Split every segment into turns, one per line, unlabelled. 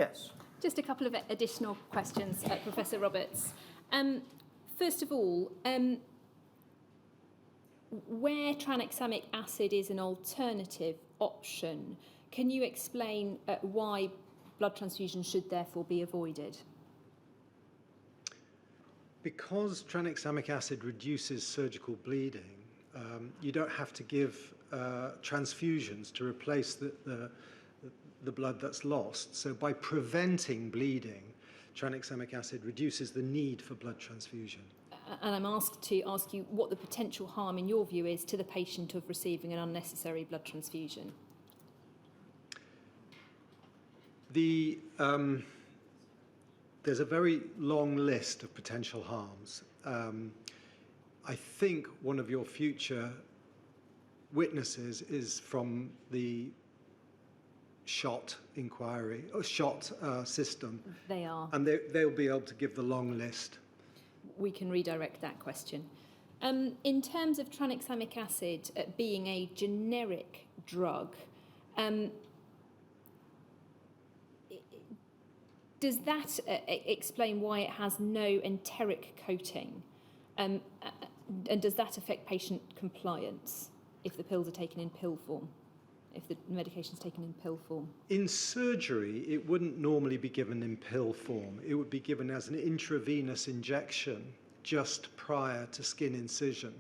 Yes.
Just a couple of additional questions, Professor Roberts. First of all, where tranexamic acid is an alternative option, can you explain why blood transfusion should therefore be avoided?
Because tranexamic acid reduces surgical bleeding, you don't have to give transfusions to replace the blood that's lost. So by preventing bleeding, tranexamic acid reduces the need for blood transfusion.
And I'm asked to ask you what the potential harm, in your view, is to the patient of receiving an unnecessary blood transfusion.
There's a very long list of potential harms. I think one of your future witnesses is from the SHOT inquiry, or SHOT system.
They are.
And they'll be able to give the long list.
We can redirect that question. In terms of tranexamic acid being a generic drug, does that explain why it has no enteric coating? And does that affect patient compliance if the pills are taken in pill form, if the medication is taken in pill form?
In surgery, it wouldn't normally be given in pill form. It would be given as an intravenous injection just prior to skin incision.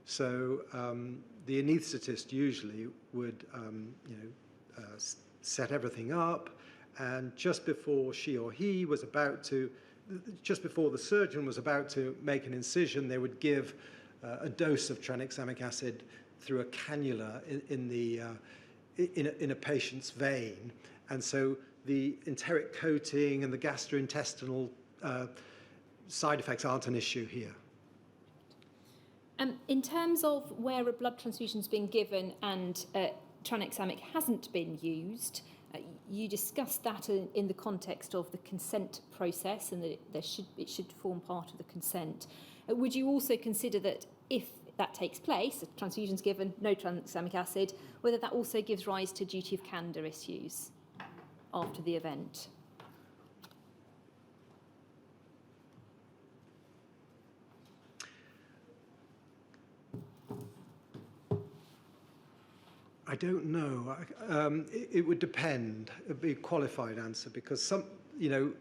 So the anaesthetist usually would set everything up, and just before she or he was about to, just before the surgeon was about to make an incision, they would give a dose of tranexamic acid through a cannula in a patient's vein. And so the enteric coating and the gastrointestinal side effects aren't an issue here.
In terms of where a blood transfusion is being given and tranexamic hasn't been used, you discussed that in the context of the consent process and that it should form part of the consent. Would you also consider that if that takes place, a transfusion's given, no tranexamic acid, whether that also gives rise to duty of candour issues after the event?
I don't know. It would depend. It would be a qualified answer because in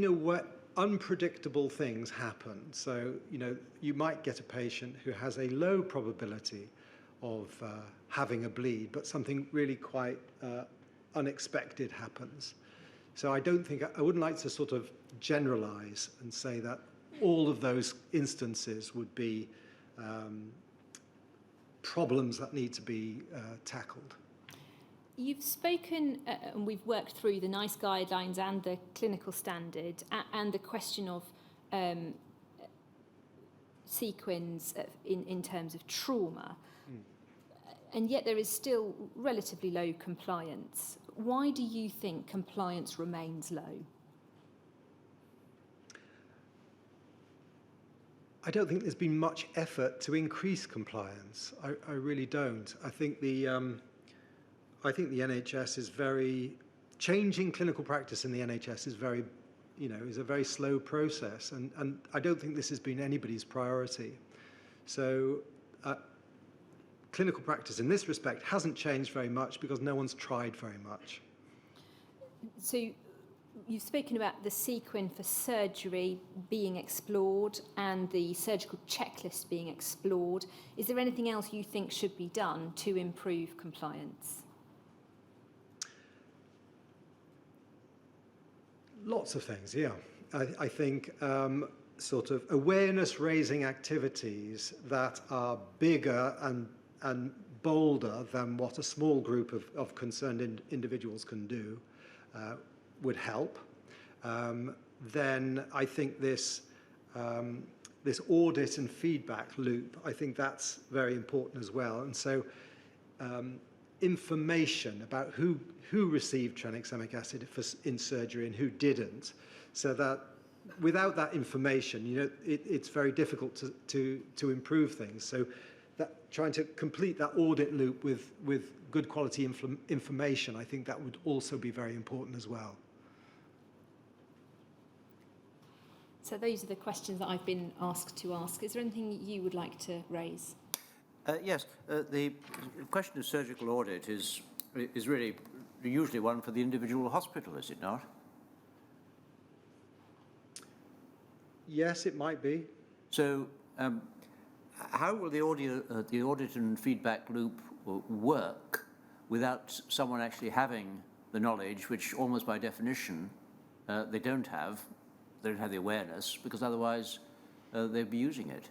a way, unpredictable things happen. So, you might get a patient who has a low probability of having a bleed, but something really quite unexpected happens. So I wouldn't like to sort of generalize and say that all of those instances would be problems that need to be tackled.
You've spoken, and we've worked through the NICE guidelines and the clinical standard, and the question of sequins in terms of trauma. And yet there is still relatively low compliance. Why do you think compliance remains low?
I don't think there's been much effort to increase compliance. I really don't. I think the NHS is changing clinical practice in the NHS is is a very slow process, and I don't think this has been anybody's priority. So clinical practice in this respect hasn't changed very much because no one's tried very much.
So you've spoken about the sequin for surgery being explored and the surgical checklist being explored. Is there anything else you think should be done to improve compliance?
Lots of things, yeah. I think sort of awareness-raising activities that are bigger and bolder than what a small group of concerned individuals can do would help. Then I think this audit and feedback loop, I think that's very important as well. And so information about who received tranexamic acid in surgery and who didn't, so that without that information, it's very difficult to improve things. So trying to complete that audit loop with good quality information, I think that would also be very important as well.
So those are the questions that I've been asked to ask. Is there anything you would like to raise?
Yes, the question of surgical audit is really usually one for the individual hospital, is it not?
Yes, it might be.
So, how will the audit and feedback loop work without someone actually having the knowledge, which almost by definition they don't have the awareness, because otherwise they'd be using it?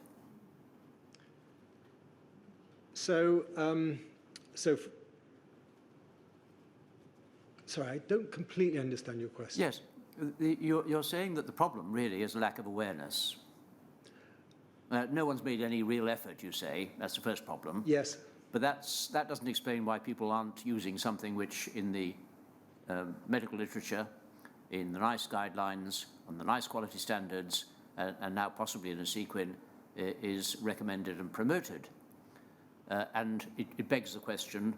So, sorry, I don't completely understand your question.
Yes, you're saying that the problem really is a lack of awareness. No one's made any real effort, you say. That's the first problem.
Yes.
But that doesn't explain why people aren't using something which in the medical literature, in the NICE guidelines, on the NICE quality standards, and now possibly in a sequin, is recommended and promoted. And it begs the question,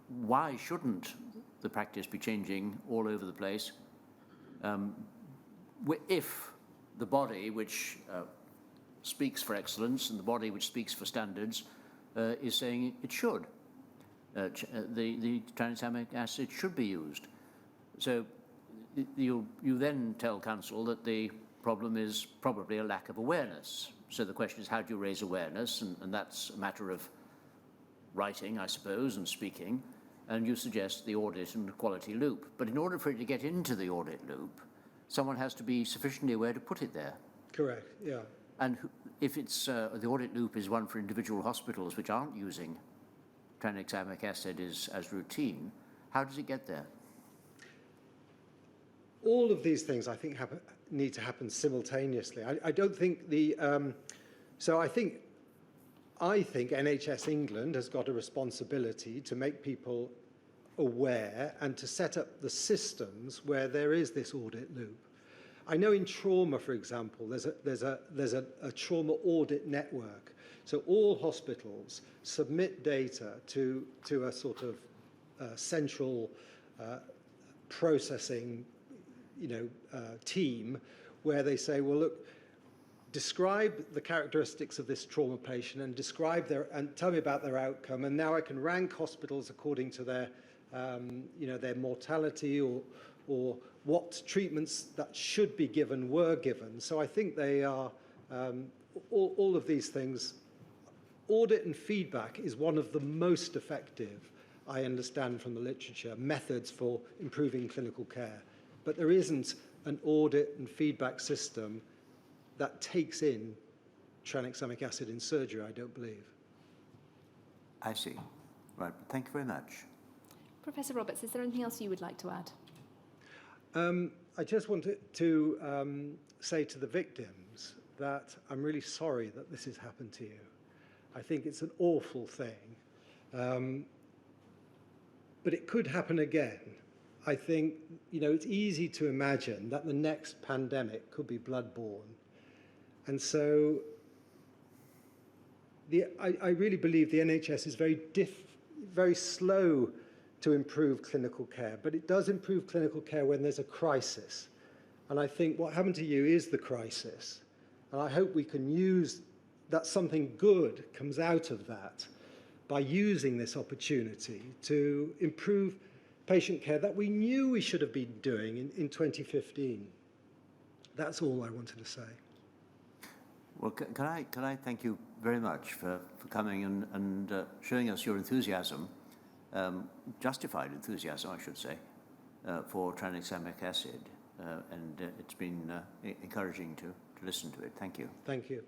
why shouldn't the practice be changing all over the place if the body which speaks for excellence and the body which speaks for standards is saying it should? The tranexamic acid should be used. So you then tell council that the problem is probably a lack of awareness. So the question is, how do you raise awareness? And that's a matter of writing, I suppose, and speaking. And you suggest the audit and quality loop. But in order for it to get into the audit loop, someone has to be sufficiently aware to put it there.
Correct, yeah.
And if it's the audit loop is one for individual hospitals which aren't using tranexamic acid as routine, how does it get there?
All of these things, I think, need to happen simultaneously. I don't think the... so I think NHS England has got a responsibility to make people aware and to set up the systems where there is this audit loop. I know in trauma, for example, there's a trauma audit network. So all hospitals submit data to a sort of central processing team where they say, well, look, describe the characteristics of this trauma patient and tell me about their outcome. And now I can rank hospitals according to their, their mortality or what treatments that should be given were given. So I think they are, all of these things, audit and feedback is one of the most effective, I understand from the literature, methods for improving clinical care. But there isn't an audit and feedback system that takes in tranexamic acid in surgery, I don't believe.
I see. Right. Thank you very much.
Professor Roberts, is there anything else you would like to add?
I just wanted to say to the victims that I'm really sorry that this has happened to you. I think it's an awful thing. But it could happen again. I think, it's easy to imagine that the next pandemic could be bloodborne. And so I really believe the NHS is very slow to improve clinical care, but it does improve clinical care when there's a crisis. And I think what happened to you is the crisis. And I hope we can use that something good comes out of that by using this opportunity to improve patient care that we knew we should have been doing in 2015. That's all I wanted to say.
Well, can I thank you very much for coming and showing us your enthusiasm, justified enthusiasm, I should say, for tranexamic acid. And it's been encouraging to listen to it. Thank you.
Thank you.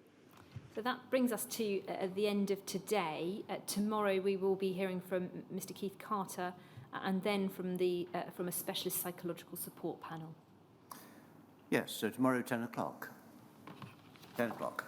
So that brings us to the end of today. Tomorrow we will be hearing from Mr. Keith Carter and then from a specialist psychological support panel.
Yes, so tomorrow 10 o'clock. 10 o'clock.